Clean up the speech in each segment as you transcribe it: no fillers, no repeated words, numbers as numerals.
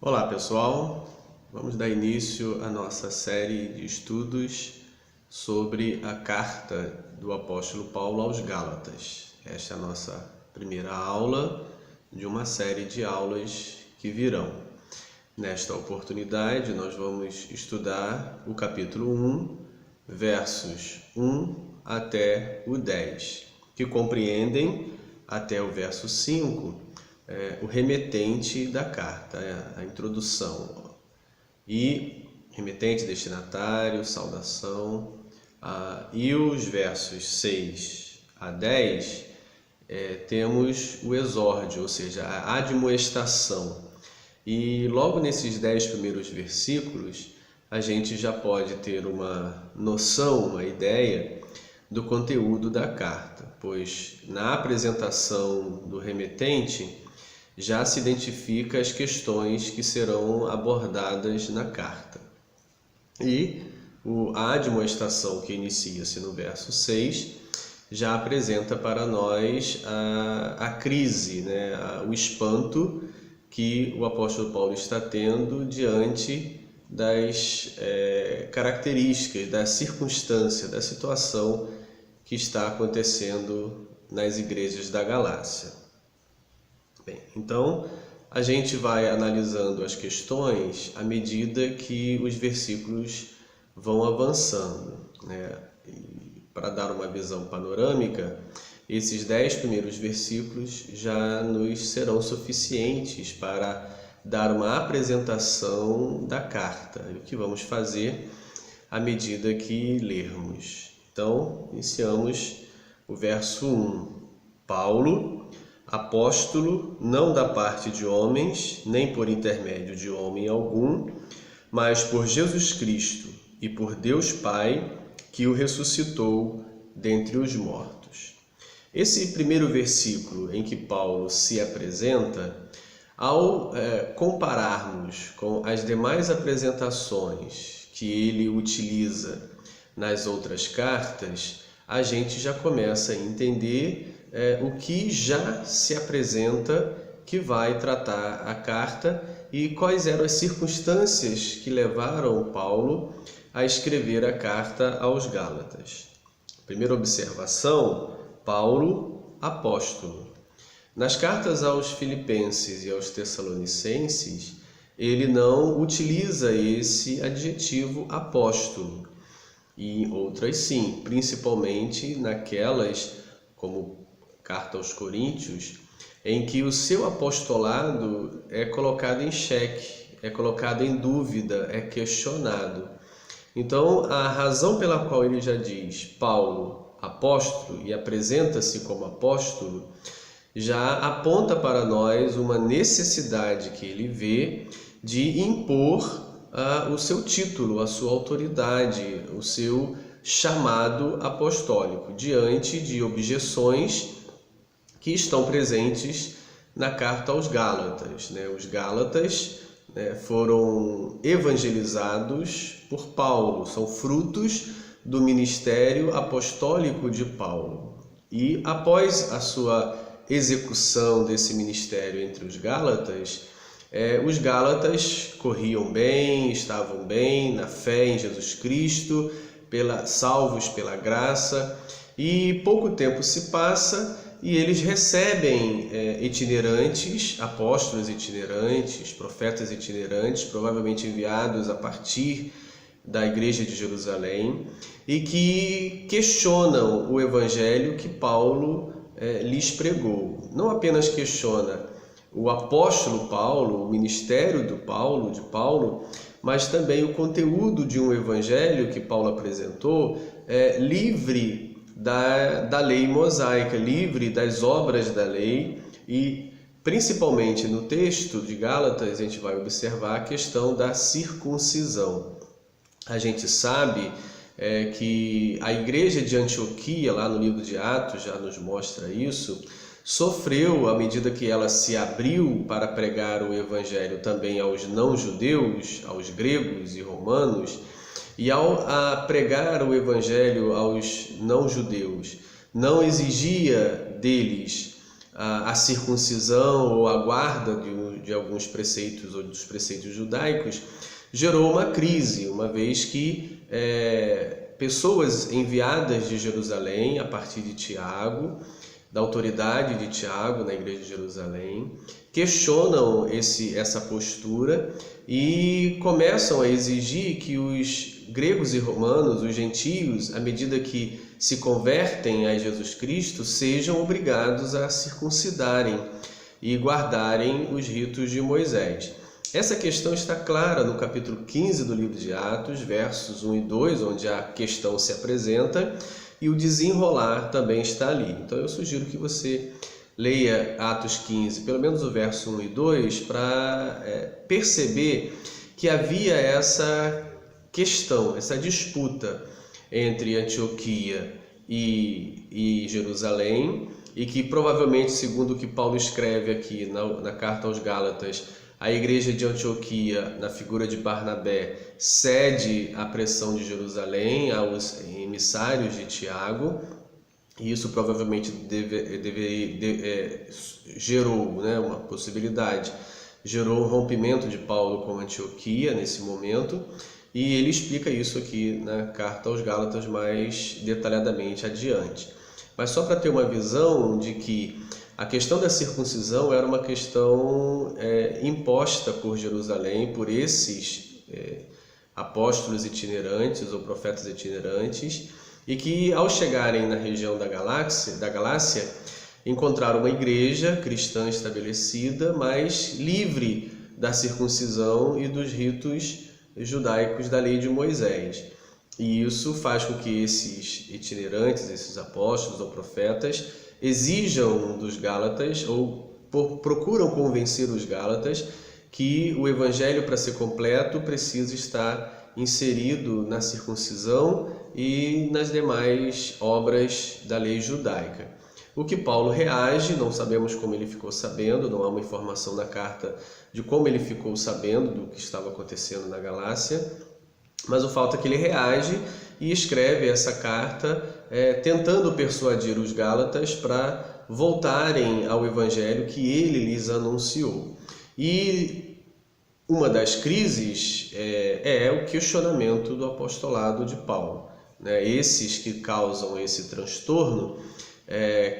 Olá pessoal, vamos dar início à nossa série de estudos sobre a carta do apóstolo Paulo aos Gálatas. Esta é a nossa primeira aula de uma série de aulas que virão. Nesta oportunidade nós vamos estudar o capítulo 1, versos 1 até o 10, que compreendem até o verso 5 o remetente da carta, a introdução, e remetente, destinatário, saudação, e os versos 6 a 10 temos o exórdio, ou seja, a admoestação. E logo nesses 10 primeiros versículos a gente já pode ter uma noção, uma ideia do conteúdo da carta, pois na apresentação do remetente já se identifica as questões que serão abordadas na carta. E a admoestação, que inicia-se no verso 6, já apresenta para nós a crise, o espanto que o apóstolo Paulo está tendo diante das características, da circunstância, da situação que está acontecendo nas igrejas da Galácia. Bem, então a gente vai analisando as questões à medida que os versículos vão avançando, E para dar uma visão panorâmica, esses 10 primeiros versículos já nos serão suficientes para dar uma apresentação da carta, e o que vamos fazer à medida que lermos. Então, iniciamos o verso 1. Paulo, apóstolo, não da parte de homens, nem por intermédio de homem algum, mas por Jesus Cristo e por Deus Pai, que o ressuscitou dentre os mortos. Esse primeiro versículo em que Paulo se apresenta, ao compararmos com as demais apresentações que ele utiliza nas outras cartas, a gente já começa a entender o que já se apresenta que vai tratar a carta e quais eram as circunstâncias que levaram Paulo a escrever a carta aos Gálatas. Primeira observação: Paulo, apóstolo. Nas cartas aos Filipenses e aos Tessalonicenses, ele não utiliza esse adjetivo apóstolo. E em outras sim, principalmente naquelas, como Carta aos Coríntios, em que o seu apostolado é colocado em xeque, é colocado em dúvida, é questionado. Então, a razão pela qual ele já diz Paulo, apóstolo, e apresenta-se como apóstolo, já aponta para nós uma necessidade que ele vê de impor o seu título, a sua autoridade, o seu chamado apostólico, diante de objeções que estão presentes na carta aos Gálatas. Os Gálatas foram evangelizados por Paulo, são frutos do ministério apostólico de Paulo. E após a sua execução desse ministério entre os Gálatas corriam bem, estavam bem na fé em Jesus Cristo, salvos pela graça, e pouco tempo se passa e eles recebem itinerantes, apóstolos itinerantes, profetas itinerantes, provavelmente enviados a partir da igreja de Jerusalém, e que questionam o evangelho que Paulo lhes pregou. Não apenas questiona o apóstolo Paulo, o ministério de Paulo, mas também o conteúdo de um evangelho que Paulo apresentou, livre da lei mosaica, livre das obras da lei. E principalmente no texto de Gálatas a gente vai observar a questão da circuncisão. A gente sabe que a igreja de Antioquia, lá no livro de Atos, já nos mostra isso, sofreu à medida que ela se abriu para pregar o evangelho também aos não-judeus, aos gregos e romanos. E ao pregar o evangelho aos não-judeus, não exigia deles a circuncisão ou a guarda de alguns preceitos ou dos preceitos judaicos, gerou uma crise, uma vez que pessoas enviadas de Jerusalém, a partir de Tiago, da autoridade de Tiago na igreja de Jerusalém, questionam essa postura e começam a exigir que os gregos e romanos, os gentios, à medida que se convertem a Jesus Cristo, sejam obrigados a circuncidarem e guardarem os ritos de Moisés. Essa questão está clara no capítulo 15 do livro de Atos, versos 1 e 2, onde a questão se apresenta, e o desenrolar também está ali. Então eu sugiro que você leia Atos 15, pelo menos o verso 1 e 2, para perceber que havia essa questão, essa disputa entre Antioquia e Jerusalém, e que provavelmente, segundo o que Paulo escreve aqui na carta aos Gálatas, a igreja de Antioquia, na figura de Barnabé, cede à pressão de Jerusalém, aos emissários de Tiago, e isso provavelmente gerou, uma possibilidade, gerou um rompimento de Paulo com Antioquia nesse momento, e ele explica isso aqui na carta aos Gálatas mais detalhadamente adiante. Mas só para ter uma visão de que a questão da circuncisão era uma questão imposta por Jerusalém, por esses apóstolos itinerantes ou profetas itinerantes, e que ao chegarem na região da Galácia, encontraram uma igreja cristã estabelecida, mas livre da circuncisão e dos ritos judaicos da lei de Moisés. E isso faz com que esses itinerantes, esses apóstolos ou profetas, exijam dos Gálatas, ou procuram convencer os Gálatas, que o evangelho, para ser completo, precisa estar inserido na circuncisão e nas demais obras da lei judaica. O que Paulo reage, não sabemos como ele ficou sabendo, não há uma informação na carta de como ele ficou sabendo do que estava acontecendo na Galácia, mas o fato é que ele reage e escreve essa carta tentando persuadir os Gálatas para voltarem ao evangelho que ele lhes anunciou. E uma das crises é o questionamento do apostolado de Paulo. Esses que causam esse transtorno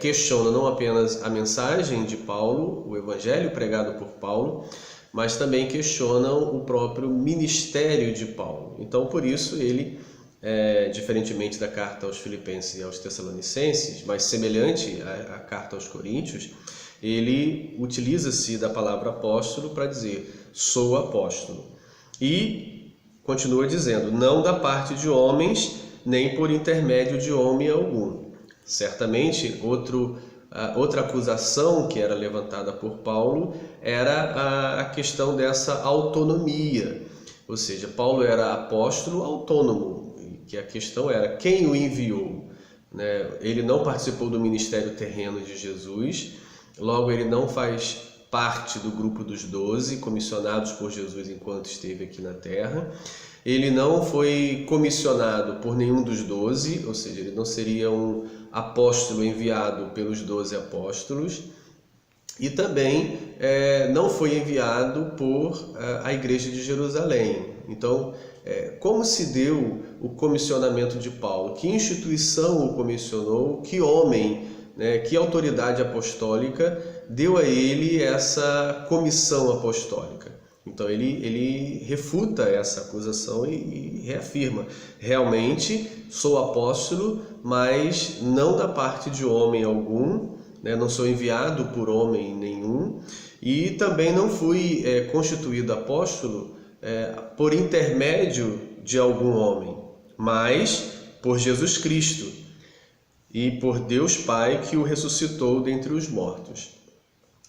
questionam não apenas a mensagem de Paulo, o evangelho pregado por Paulo, mas também questionam o próprio ministério de Paulo. Então, por isso, ele, diferentemente da carta aos Filipenses e aos Tessalonicenses, mas semelhante à carta aos Coríntios, ele utiliza-se da palavra apóstolo para dizer, sou apóstolo. E continua dizendo, não da parte de homens, nem por intermédio de homem algum. Certamente, outra acusação que era levantada por Paulo era a questão dessa autonomia, ou seja, Paulo era apóstolo autônomo, que a questão era quem o enviou. Ele não participou do ministério terreno de Jesus, logo ele não faz parte do grupo dos 12 comissionados por Jesus enquanto esteve aqui na terra. Ele não foi comissionado por nenhum dos 12, ou seja, ele não seria um apóstolo enviado pelos 12 apóstolos, e também não foi enviado por a igreja de Jerusalém. Então, como se deu o comissionamento de Paulo? Que instituição o comissionou? Que homem, que autoridade apostólica deu a ele essa comissão apostólica? Então ele refuta essa acusação e reafirma, realmente sou apóstolo, mas não da parte de homem algum, não sou enviado por homem nenhum, e também não fui constituído apóstolo por intermédio de algum homem, mas por Jesus Cristo e por Deus Pai que o ressuscitou dentre os mortos.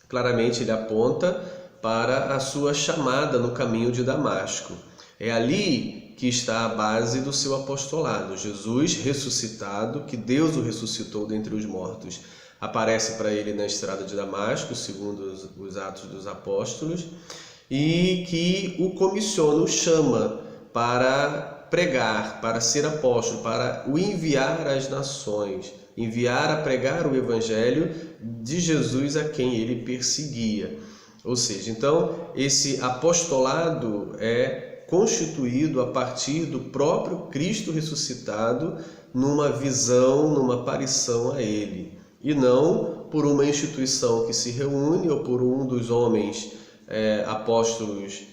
Claramente ele aponta para a sua chamada no caminho de Damasco. É ali que está a base do seu apostolado. Jesus ressuscitado, que Deus o ressuscitou dentre os mortos, aparece para ele na estrada de Damasco, segundo os Atos dos Apóstolos, e que o comissiona, o chama para pregar, para ser apóstolo, para o enviar às nações, enviar a pregar o evangelho de Jesus a quem ele perseguia. Ou seja, então esse apostolado é constituído a partir do próprio Cristo ressuscitado numa visão, numa aparição a ele, e não por uma instituição que se reúne ou por um dos homens apóstolos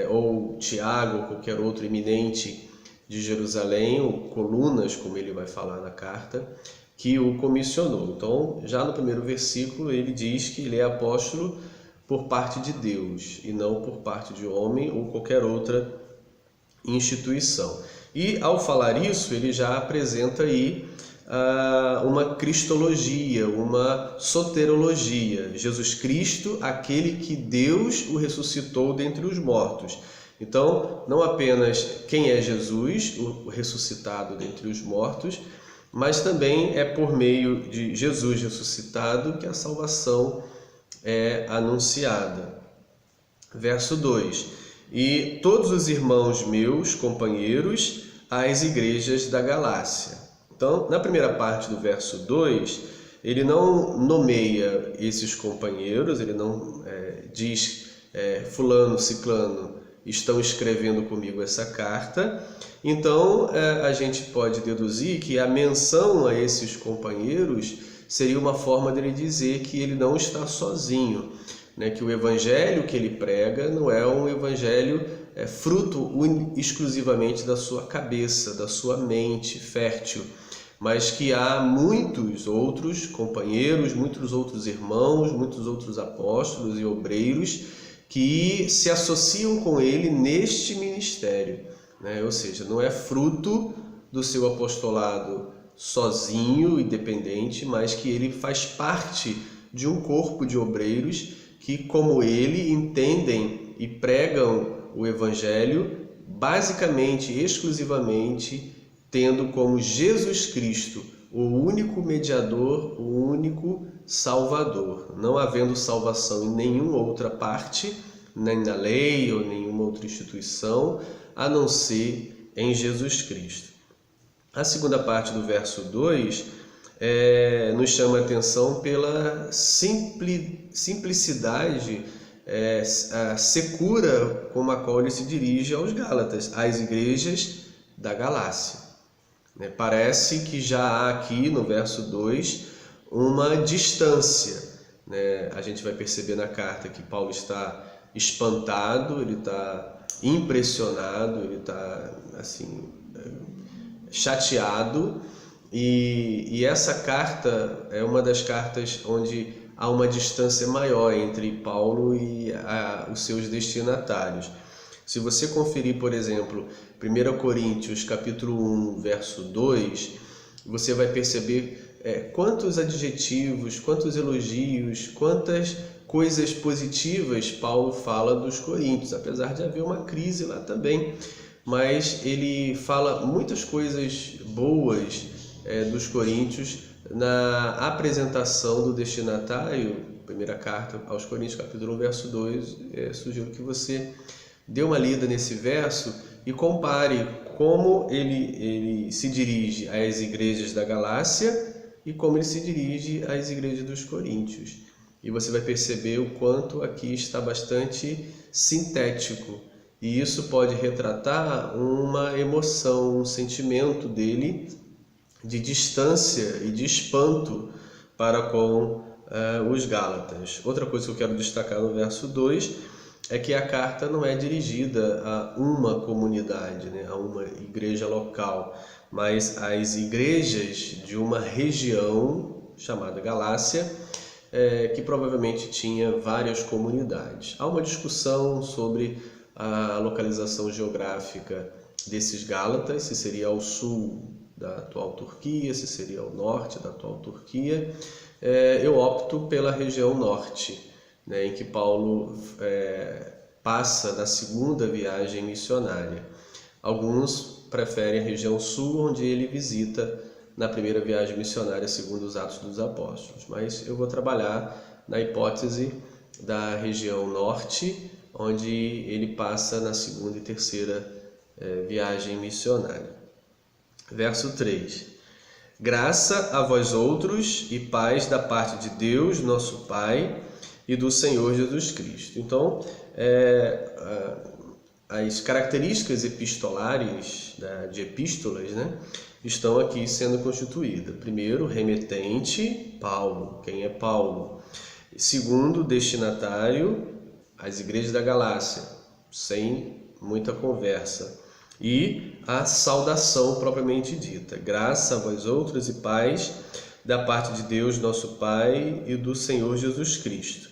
ou Tiago ou qualquer outro eminente de Jerusalém, ou colunas, como ele vai falar na carta, que o comissionou. Então, já no primeiro versículo, ele diz que ele é apóstolo por parte de Deus e não por parte de homem ou qualquer outra instituição. E ao falar isso, ele já apresenta aí uma cristologia, uma soterologia. Jesus Cristo, aquele que Deus o ressuscitou dentre os mortos. Então, não apenas quem é Jesus, o ressuscitado dentre os mortos, mas também é por meio de Jesus ressuscitado que a salvação é anunciada. Verso 2: E todos os irmãos meus, companheiros, às igrejas da Galácia. Então, na primeira parte do verso 2, ele não nomeia esses companheiros, ele não diz fulano, ciclano estão escrevendo comigo essa carta. Então, a gente pode deduzir que a menção a esses companheiros seria uma forma dele dizer que ele não está sozinho, né? Que o evangelho que ele prega não é um evangelho fruto exclusivamente da sua cabeça, da sua mente fértil, mas que há muitos outros companheiros, muitos outros irmãos, muitos outros apóstolos e obreiros que se associam com ele neste ministério, né? Ou seja, não é fruto do seu apostolado sozinho e dependente, mas que ele faz parte de um corpo de obreiros que, como ele, entendem e pregam o evangelho basicamente, exclusivamente, tendo como Jesus Cristo o único mediador, o único Salvador, não havendo salvação em nenhuma outra parte, nem na lei ou nenhuma outra instituição, a não ser em Jesus Cristo. A segunda parte do verso 2 nos chama a atenção pela simplicidade, a secura com a qual ele se dirige aos Gálatas, às igrejas da Galácia. Parece que já há aqui no verso 2 uma distância, né? A gente vai perceber na carta que Paulo está espantado, ele está impressionado, ele está assim chateado, e essa carta é uma das cartas onde há uma distância maior entre Paulo e os seus destinatários. Se você conferir, por exemplo, 1 Coríntios capítulo 1, verso 2, você vai perceber quantos adjetivos, quantos elogios, quantas coisas positivas Paulo fala dos coríntios, apesar de haver uma crise lá também. Mas ele fala muitas coisas boas dos coríntios na apresentação do destinatário. Primeira carta aos Coríntios, capítulo 1, verso 2. Sugiro que você dê uma lida nesse verso e compare como ele se dirige às igrejas da Galácia e como ele se dirige às igrejas dos Coríntios. E você vai perceber o quanto aqui está bastante sintético. E isso pode retratar uma emoção, um sentimento dele de distância e de espanto para com os Gálatas. Outra coisa que eu quero destacar no verso 2 é que a carta não é dirigida a uma comunidade, né, a uma igreja local, mas às igrejas de uma região chamada Galácia, que provavelmente tinha várias comunidades. Há uma discussão sobre a localização geográfica desses Gálatas, se seria ao sul da atual Turquia, se seria ao norte da atual Turquia. Eu opto pela região norte, né, em que Paulo passa na segunda viagem missionária. Alguns preferem a região sul, onde ele visita na primeira viagem missionária, segundo os Atos dos Apóstolos. Mas eu vou trabalhar na hipótese da região norte, onde ele passa na segunda e terceira viagem missionária. Verso 3. Graça a vós outros e paz da parte de Deus, nosso Pai, e do Senhor Jesus Cristo. Então, as características epistolares de epístolas, estão aqui sendo constituídas. Primeiro, remetente, Paulo. Quem é Paulo? Segundo, destinatário, as igrejas da Galácia, sem muita conversa. E a saudação propriamente dita. Graça a vós outros e paz da parte de Deus, nosso Pai, e do Senhor Jesus Cristo.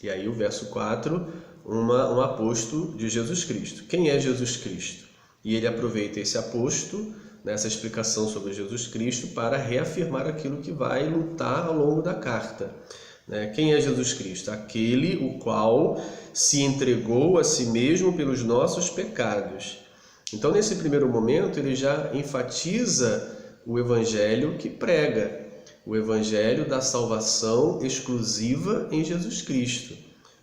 E aí o verso 4, um aposto de Jesus Cristo. Quem é Jesus Cristo? E ele aproveita esse aposto, nessa explicação sobre Jesus Cristo, para reafirmar aquilo que vai lutar ao longo da carta. Quem é Jesus Cristo? Aquele o qual se entregou a si mesmo pelos nossos pecados. Então, nesse primeiro momento, ele já enfatiza o evangelho que prega, o evangelho da salvação exclusiva em Jesus Cristo.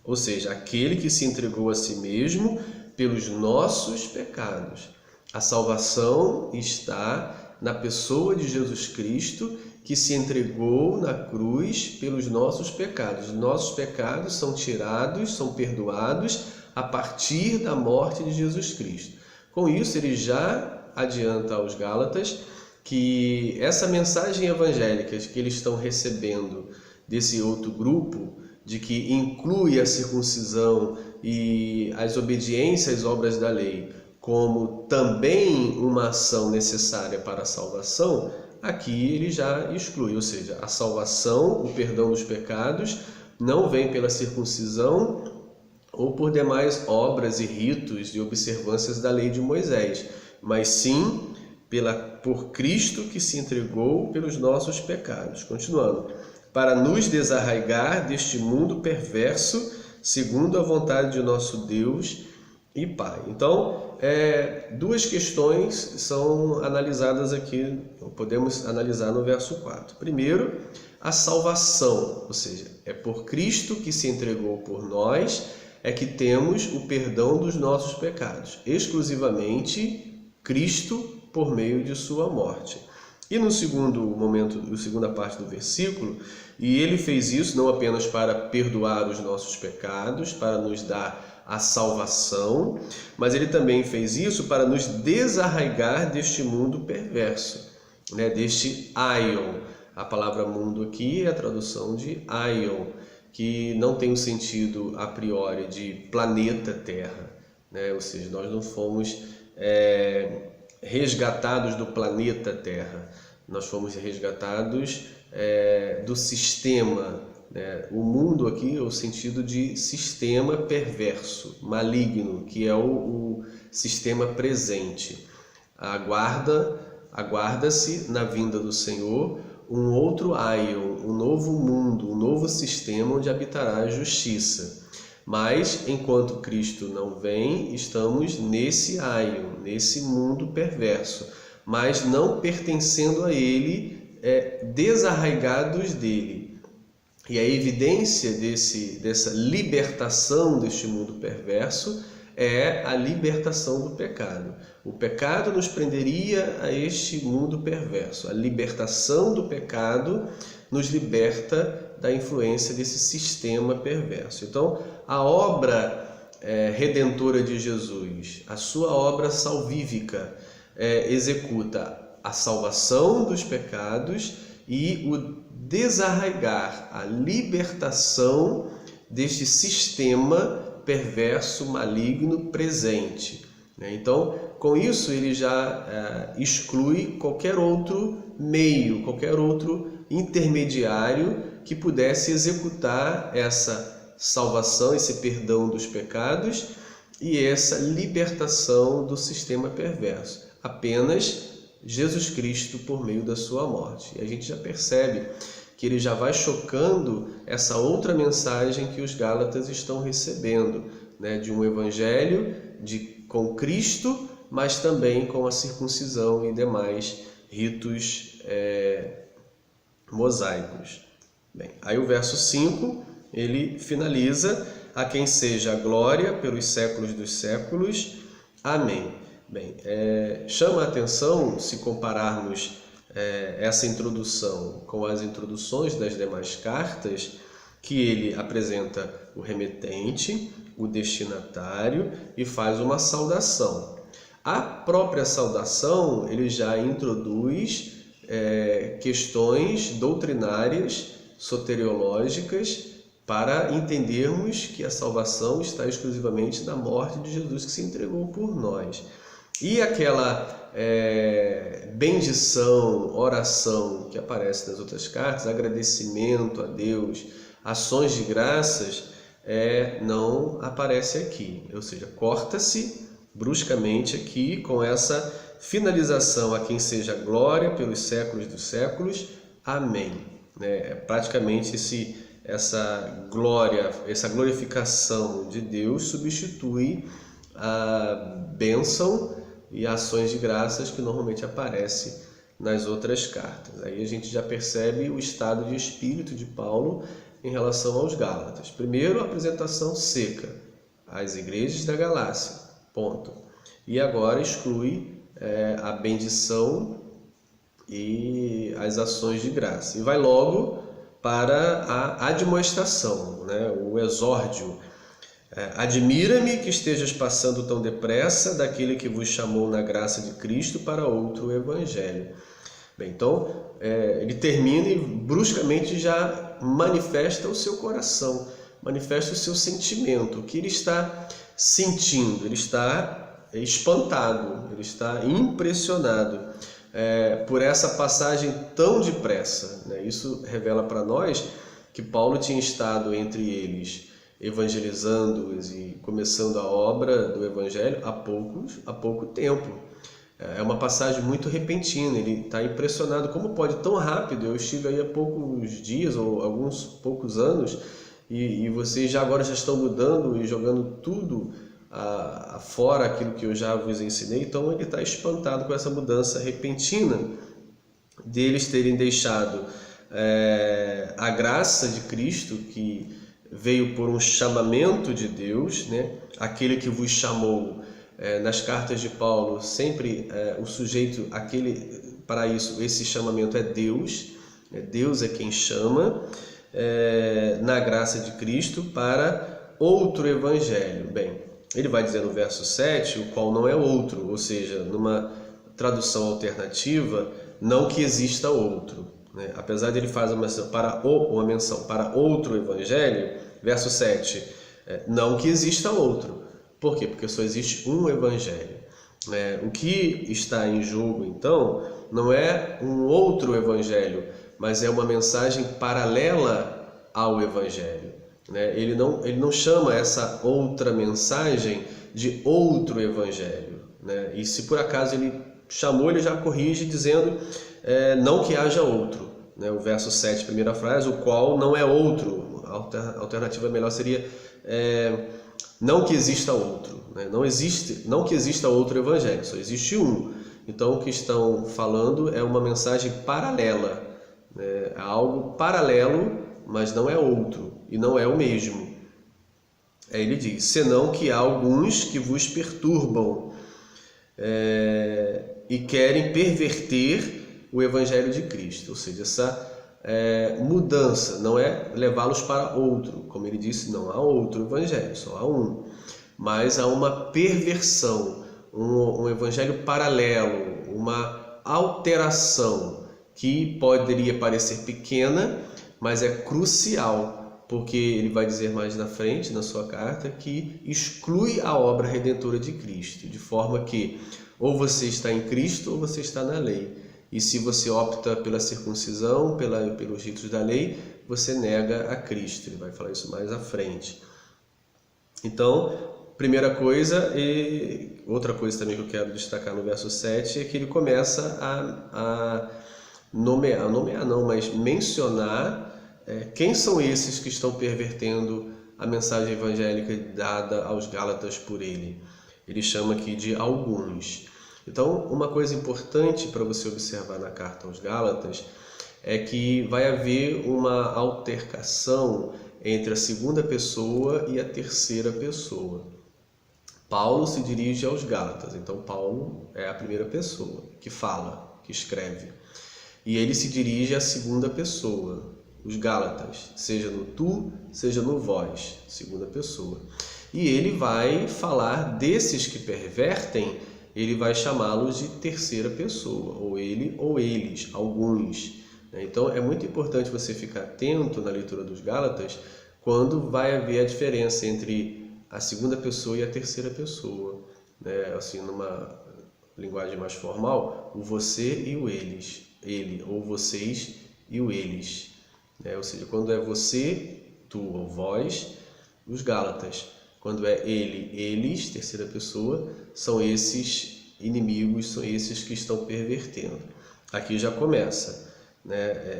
Ou seja, aquele que se entregou a si mesmo pelos nossos pecados. A salvação está na pessoa de Jesus Cristo, que se entregou na cruz pelos nossos pecados. Nossos pecados são tirados, são perdoados a partir da morte de Jesus Cristo. Com isso, ele já adianta aos Gálatas que essa mensagem evangélica que eles estão recebendo desse outro grupo, de que inclui a circuncisão e as obediências às obras da lei, como também uma ação necessária para a salvação, aqui ele já exclui, ou seja, a salvação, o perdão dos pecados, não vem pela circuncisão ou por demais obras e ritos e observâncias da lei de Moisés, mas sim por Cristo que se entregou pelos nossos pecados. Continuando, para nos desarraigar deste mundo perverso, segundo a vontade de nosso Deus e Pai. Então, duas questões são analisadas aqui, podemos analisar no verso 4. Primeiro, a salvação, ou seja, é por Cristo que se entregou por nós, é que temos o perdão dos nossos pecados, exclusivamente Cristo por meio de sua morte. E no segundo momento, na segunda parte do versículo, e ele fez isso não apenas para perdoar os nossos pecados, para nos dar a salvação, mas ele também fez isso para nos desarraigar deste mundo perverso, deste aion. A palavra mundo aqui é a tradução de aion, que não tem o sentido a priori de planeta Terra, ou seja, nós não fomos resgatados do planeta Terra, nós fomos resgatados do sistema. O mundo aqui é o sentido de sistema perverso, maligno, que é o sistema presente. Aguarda-se na vinda do Senhor um outro aion, um novo mundo, um novo sistema onde habitará a justiça. Mas, enquanto Cristo não vem, estamos nesse aion, nesse mundo perverso, mas não pertencendo a ele, desarraigados dele. E a evidência dessa libertação deste mundo perverso é a libertação do pecado. O pecado nos prenderia a este mundo perverso. A libertação do pecado nos liberta da influência desse sistema perverso. Então, a obra redentora de Jesus, a sua obra salvífica, executa a salvação dos pecados e o desarraigar, a libertação deste sistema perverso, maligno, presente. Então, com isso, ele já exclui qualquer outro meio, qualquer outro intermediário que pudesse executar essa salvação, esse perdão dos pecados e essa libertação do sistema perverso. Apenas Jesus Cristo por meio da sua morte. E a gente já percebe que ele já vai chocando essa outra mensagem que os Gálatas estão recebendo, de um evangelho com Cristo, mas também com a circuncisão e demais ritos mosaicos. Bem, aí o verso 5, ele finaliza: a quem seja a glória pelos séculos dos séculos. Amém. Bem, chama a atenção, se compararmos essa introdução com as introduções das demais cartas, que ele apresenta o remetente, o destinatário e faz uma saudação. A própria saudação ele já introduz questões doutrinárias, soteriológicas, para entendermos que a salvação está exclusivamente na morte de Jesus que se entregou por nós. E aquela bendição, oração que aparece nas outras cartas, agradecimento a Deus, ações de graças, não aparece aqui. Ou seja, corta-se bruscamente aqui com essa finalização: a quem seja glória pelos séculos dos séculos. Amém. Praticamente essa glória, essa glorificação de Deus substitui a bênção e ações de graças que normalmente aparecem nas outras cartas. Aí a gente já percebe o estado de espírito de Paulo em relação aos Gálatas. Primeiro, a apresentação seca às igrejas da Galácia, ponto. E agora exclui a bendição e as ações de graça. E vai logo para a admoestação, o exórdio. Admira-me que estejas passando tão depressa daquele que vos chamou na graça de Cristo para outro evangelho. Bem, então, ele termina e bruscamente já manifesta o seu coração, manifesta o seu sentimento, o que ele está sentindo. Ele está espantado, ele está impressionado por essa passagem tão depressa. Isso revela para nós que Paulo tinha estado entre eles, evangelizando-os e começando a obra do evangelho há pouco tempo. É uma passagem muito repentina, ele está impressionado. Como pode tão rápido? Eu estive aí há poucos dias ou alguns poucos anos e vocês agora já estão mudando e jogando tudo fora aquilo que eu já vos ensinei. Então ele está espantado com essa mudança repentina deles terem deixado a graça de Cristo, que veio por um chamamento de Deus, aquele que vos chamou. Nas cartas de Paulo, sempre o sujeito, para isso, esse chamamento é Deus. Deus é quem chama, na graça de Cristo, para outro evangelho. Bem, ele vai dizer no verso 7, o qual não é outro, ou seja, numa tradução alternativa, não que exista outro. Apesar de ele fazer uma menção para outro evangelho, verso 7, não que exista outro. Por quê? Porque só existe um evangelho. O que está em jogo, então, não é um outro evangelho, mas é uma mensagem paralela ao evangelho. Ele não chama essa outra mensagem de outro evangelho. E se por acaso ele chamou, ele já corrige dizendo não que haja outro. O verso 7, primeira frase, o qual não é outro. A alternativa melhor seria não que exista outro. Não que exista outro evangelho, só existe um. Então o que estão falando é uma mensagem paralela. É algo paralelo, mas não é outro e não é o mesmo. Aí ele diz: senão que há alguns que vos perturbam e querem perverter o evangelho de Cristo. Ou seja, essa mudança não é levá-los para outro. Como ele disse, não há outro evangelho, só há um. Mas há uma perversão, um evangelho paralelo, uma alteração que poderia parecer pequena, mas é crucial, porque ele vai dizer mais na frente, na sua carta, que exclui a obra redentora de Cristo, de forma que ou você está em Cristo ou você está na lei. E se você opta pela circuncisão, pelos ritos da lei, você nega a Cristo. Ele vai falar isso mais à frente. Então, primeira coisa, e outra coisa também que eu quero destacar no verso 7, é que ele começa a mencionar quem são esses que estão pervertendo a mensagem evangélica dada aos Gálatas por ele. Ele chama aqui de alguns. Então, uma coisa importante para você observar na carta aos Gálatas é que vai haver uma altercação entre a segunda pessoa e a terceira pessoa. Paulo se dirige aos Gálatas, então Paulo é a primeira pessoa que fala, que escreve. E ele se dirige à segunda pessoa, os Gálatas, seja no tu, seja no vós, segunda pessoa. E ele vai falar desses que pervertem, ele vai chamá-los de terceira pessoa, ou ele ou eles, alguns. Então é muito importante você ficar atento na leitura dos Gálatas quando vai haver a diferença entre a segunda pessoa e a terceira pessoa. Assim, numa linguagem mais formal, o você e o eles, ele, ou vocês e o eles. Ou seja, quando é você, tu ou vós, os Gálatas. Quando é ele, eles, terceira pessoa, são esses inimigos, são esses que estão pervertendo. Aqui já começa,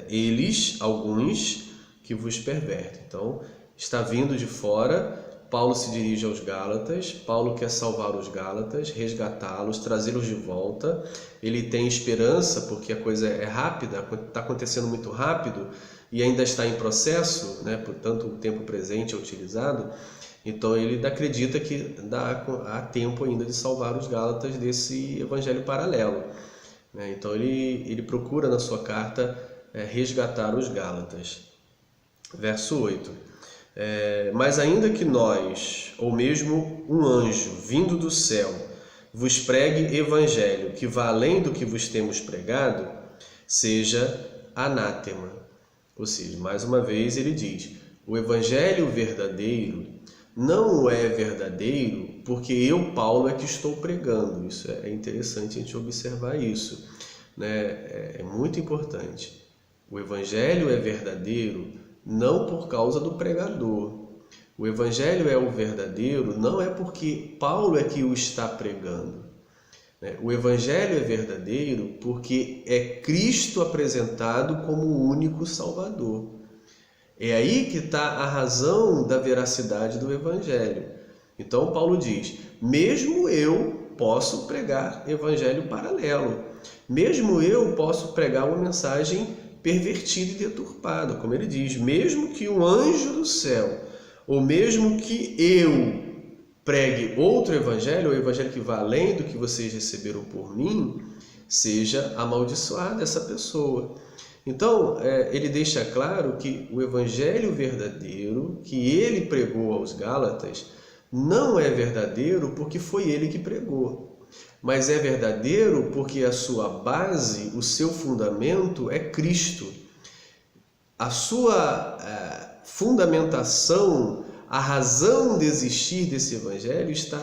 eles, alguns, que vos pervertem. Então, está vindo de fora, Paulo se dirige aos Gálatas, Paulo quer salvar os Gálatas, resgatá-los, trazê-los de volta. Ele tem esperança, porque a coisa é rápida, está acontecendo muito rápido e ainda está em processo, portanto o tempo presente é utilizado. Então ele acredita que há tempo ainda de salvar os Gálatas desse evangelho paralelo. Então ele procura na sua carta resgatar os Gálatas. Verso 8. Mas ainda que nós, ou mesmo um anjo vindo do céu, vos pregue evangelho que vá além do que vos temos pregado, seja anátema. Ou seja, mais uma vez ele diz, o evangelho verdadeiro não é verdadeiro porque eu, Paulo, é que estou pregando. Isso é interessante a gente observar isso. É muito importante. O evangelho é verdadeiro não por causa do pregador. O evangelho é o verdadeiro não é porque Paulo é que o está pregando. O evangelho é verdadeiro porque é Cristo apresentado como o único Salvador. É aí que está a razão da veracidade do evangelho. Então Paulo diz, mesmo eu posso pregar evangelho paralelo. Mesmo eu posso pregar uma mensagem pervertida e deturpada, como ele diz, mesmo que um anjo do céu, ou mesmo que eu pregue outro evangelho, ou evangelho que vá além do que vocês receberam por mim, seja amaldiçoada essa pessoa. Então, ele deixa claro que o evangelho verdadeiro que ele pregou aos Gálatas não é verdadeiro porque foi ele que pregou, mas é verdadeiro porque a sua base, o seu fundamento é Cristo. A sua fundamentação, a razão de existir desse evangelho está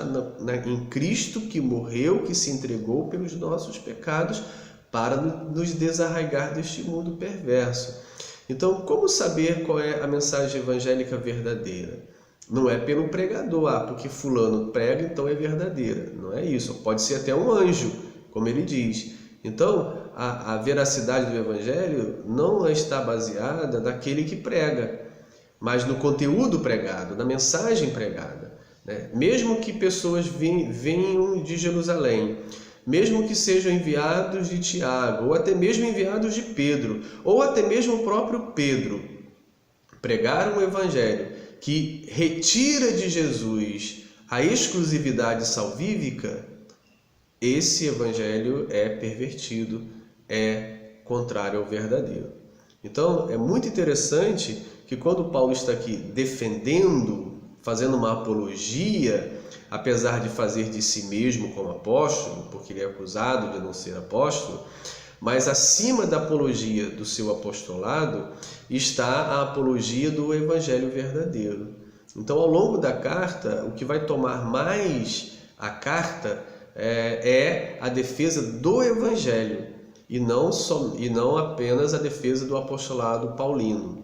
em Cristo que morreu, que se entregou pelos nossos pecados para nos desarraigar deste mundo perverso. Então, como saber qual é a mensagem evangélica verdadeira? Não é pelo pregador, porque fulano prega, então é verdadeira. Não é isso. Pode ser até um anjo, como ele diz. Então, a veracidade do evangelho não está baseada naquele que prega, mas no conteúdo pregado, na mensagem pregada. Mesmo que pessoas venham de Jerusalém, mesmo que sejam enviados de Tiago, ou até mesmo enviados de Pedro, ou até mesmo o próprio Pedro, pregaram um evangelho que retira de Jesus a exclusividade salvífica, esse evangelho é pervertido, é contrário ao verdadeiro. Então, é muito interessante que quando Paulo está aqui defendendo, fazendo uma apologia, apesar de fazer de si mesmo como apóstolo, porque ele é acusado de não ser apóstolo, mas acima da apologia do seu apostolado está a apologia do evangelho verdadeiro. Então, ao longo da carta, o que vai tomar mais a carta é a defesa do evangelho e não apenas a defesa do apostolado paulino.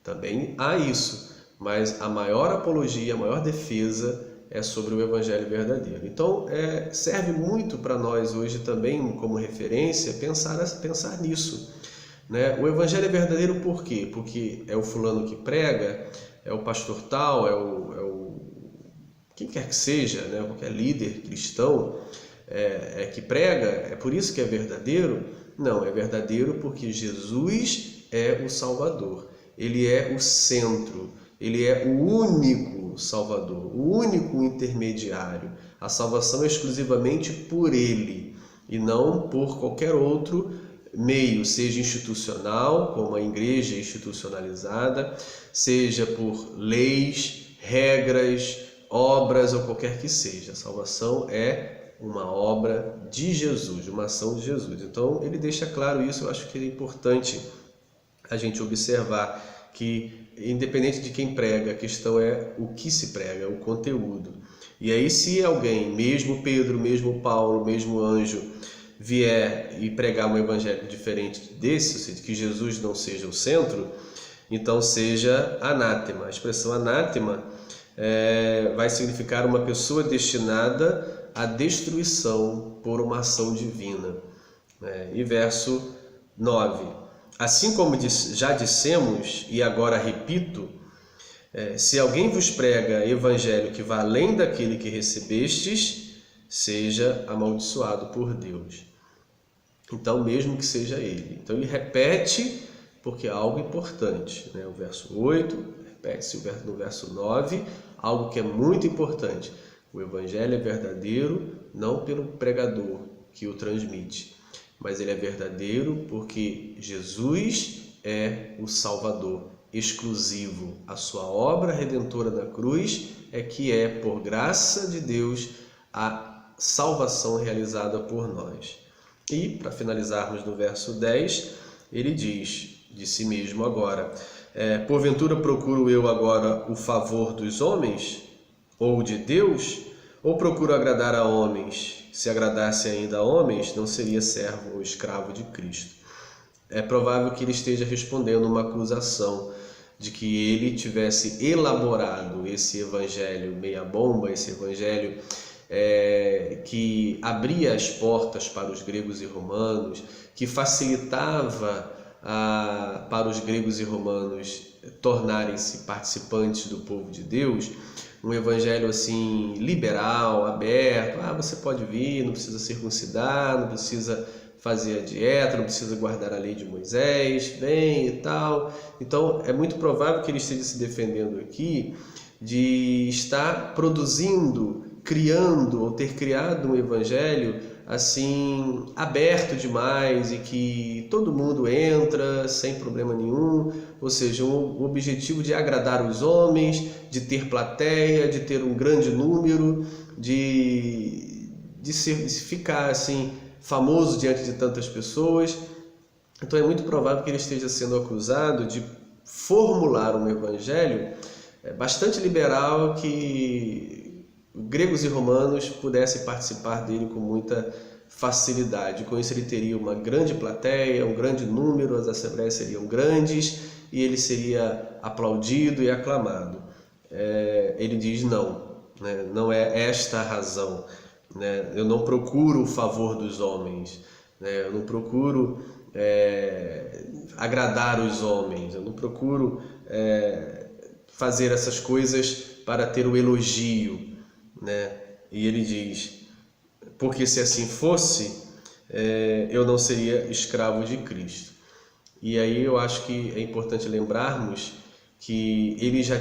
Também há isso, mas a maior apologia, a maior defesa é sobre o evangelho verdadeiro. Então, serve muito para nós hoje também, como referência, pensar nisso. O evangelho é verdadeiro por quê? Porque é o fulano que prega, é o pastor tal, é o quem quer que seja, qualquer líder cristão que prega, é por isso que é verdadeiro? Não, é verdadeiro porque Jesus é o Salvador. Ele é o centro, ele é o único Salvador, o único intermediário. A salvação é exclusivamente por ele e não por qualquer outro meio seja institucional, como a igreja institucionalizada, seja por leis, regras, obras ou qualquer que seja. A salvação é uma obra de Jesus, uma ação de Jesus. Então ele deixa claro isso. Eu acho que é importante a gente observar que, independente de quem prega, a questão é o que se prega, o conteúdo. E aí, se alguém, mesmo Pedro, mesmo Paulo, mesmo anjo, vier e pregar um evangelho diferente desse, ou seja, que Jesus não seja o centro, então seja anátema. A expressão anátema vai significar uma pessoa destinada à destruição por uma ação divina. E verso 9: assim como já dissemos, e agora repito, se alguém vos prega evangelho que vá além daquele que recebestes, seja amaldiçoado por Deus. Então, mesmo que seja ele. Então, ele repete porque é algo importante. O verso 8, repete-se no verso 9, algo que é muito importante. O evangelho é verdadeiro não pelo pregador que o transmite, mas ele é verdadeiro porque Jesus é o Salvador exclusivo. A sua obra redentora na cruz que é, por graça de Deus, a salvação realizada por nós. E, para finalizarmos no verso 10, ele diz de si mesmo agora: porventura procuro eu agora o favor dos homens, ou de Deus, ou procuro agradar a homens? Se agradasse ainda a homens, não seria servo ou escravo de Cristo. É provável que ele esteja respondendo uma acusação de que ele tivesse elaborado esse evangelho meia-bomba, esse evangelho que abria as portas para os gregos e romanos, que facilitava para os gregos e romanos tornarem-se participantes do povo de Deus, um evangelho assim liberal, aberto. Você pode vir, não precisa circuncidar, não precisa fazer a dieta, não precisa guardar a lei de Moisés, vem e tal. Então é muito provável que ele esteja se defendendo aqui de estar produzindo, criando ou ter criado um evangelho assim aberto demais e que todo mundo entra sem problema nenhum, ou seja, o objetivo de agradar os homens, de ter plateia, de ter um grande número, de ficar assim famoso diante de tantas pessoas. Então é muito provável que ele esteja sendo acusado de formular um evangelho bastante liberal, que gregos e romanos pudessem participar dele com muita facilidade. Com isso ele teria uma grande plateia, um grande número, as assembleias seriam grandes e ele seria aplaudido e aclamado. Ele diz não, não é esta a razão. Eu não procuro o favor dos homens, eu não procuro agradar os homens, eu não procuro fazer essas coisas para ter o elogio. E ele diz: porque se assim fosse, eu não seria escravo de Cristo. E aí eu acho que é importante lembrarmos que ele já